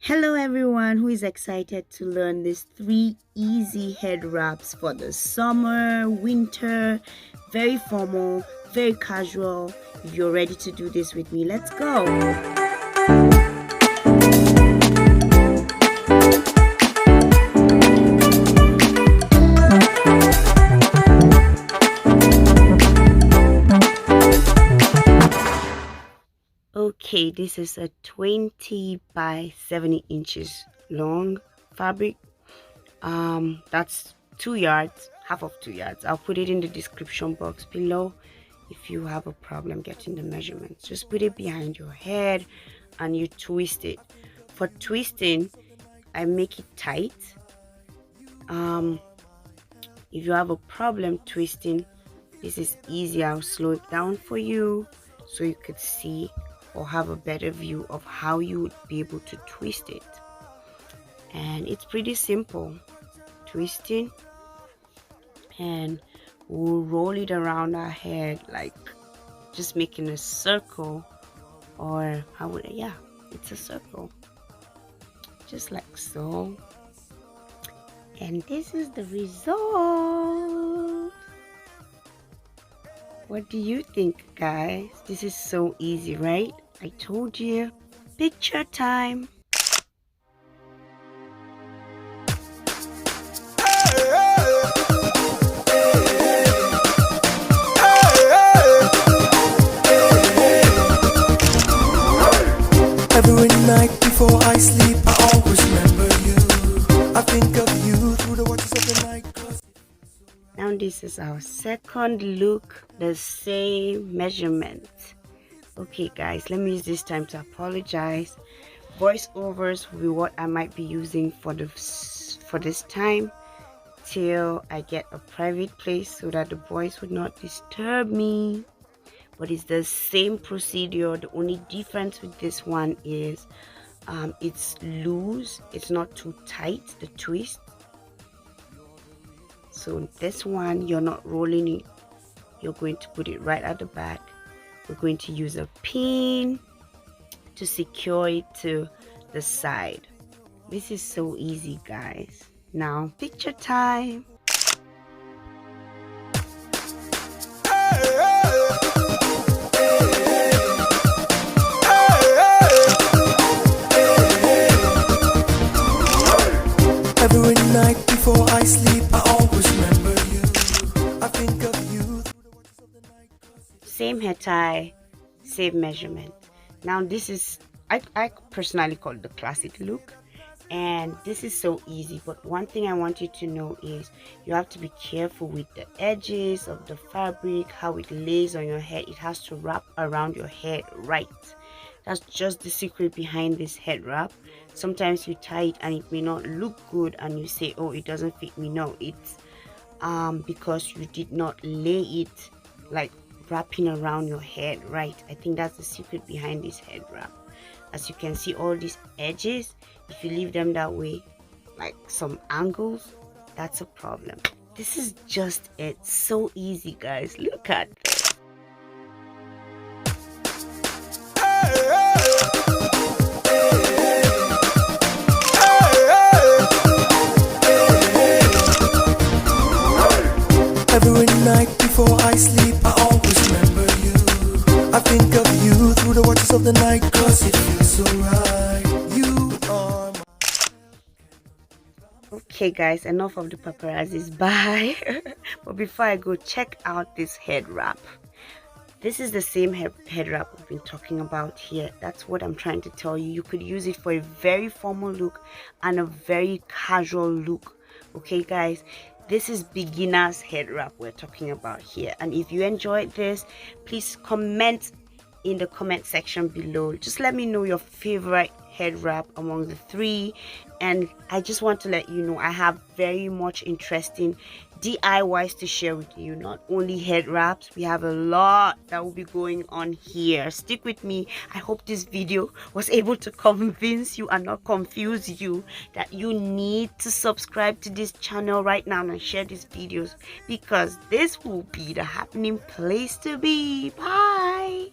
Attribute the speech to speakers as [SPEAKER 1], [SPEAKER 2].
[SPEAKER 1] Hello everyone who is excited to learn these 3 easy head wraps for the summer, winter, very formal, very casual. If you're ready to do this with me, let's go. Okay, this is a 20 by 70 inches long fabric. That's 2 yards, half of 2 yards. I'll put it in the description box below. If you have a problem getting the measurements, just put it behind your head and you twist it. For twisting, I make it tight. If you have a problem twisting, this is easy. I'll slow it down for you so you could see or have a better view of how you would be able to twist it. And it's pretty simple. Twisting, and we'll roll it around our head, like just making a circle, or how would I, yeah, it's a circle, just like so. And this is the result. What do you think, guys? This is so easy, right? I told you. Picture time.
[SPEAKER 2] Every night before I sleep, I always remember you. I think of you through the watches of the night.
[SPEAKER 1] Now this is our second look, the same measurement. Okay guys, let me use this time to apologize. Voiceovers will be what I might be using for this time till I get a private place so that the boys would not disturb me. But it's the same procedure. The only difference with this one is it's loose, it's not too tight, the twist. So this one, you're not rolling it, you're going to put it right at the back. We're going to use a pin to secure it to the side. This is so easy, guys. Now picture time.
[SPEAKER 2] Every night before I sleep, I always remember you. I think of you through the watches of the night.
[SPEAKER 1] Same head tie, same measurement. Now this is, I personally call it the classic look, and this is so easy. But one thing I want you to know is you have to be careful with the edges of the fabric, how it lays on your head. It has to wrap around your head right. That's just the secret behind this head wrap. Sometimes you tie it and it may not look good and you say, oh, it doesn't fit me. No, it's because you did not lay it like wrapping around your head right. I think that's the secret behind this head wrap. As you can see, all these edges, if you leave them that way, like some angles, that's a problem. This is just it. So easy, guys. Look at this.
[SPEAKER 2] Every night before I sleep, I always remember you. I think of you through the watches of the night, 'cause it feels so right. You are my...
[SPEAKER 1] Okay guys, enough of the paparazzis. Bye. But before I go, check out this head wrap. This is the same head wrap we've been talking about here. That's what I'm trying to tell you. You could use it for a very formal look and a very casual look. Okay guys, this is beginner's head wrap we're talking about here. And if you enjoyed this, please comment in the comment section below. Just let me know your favorite head wrap among the 3. And I just want to let you know I have very much interesting DIYs to share with you. Not only head wraps, we have a lot that will be going on here. Stick with me. I hope this video was able to convince you and not confuse you that you need to subscribe to this channel right now and share these videos, because this will be the happening place to be. Bye.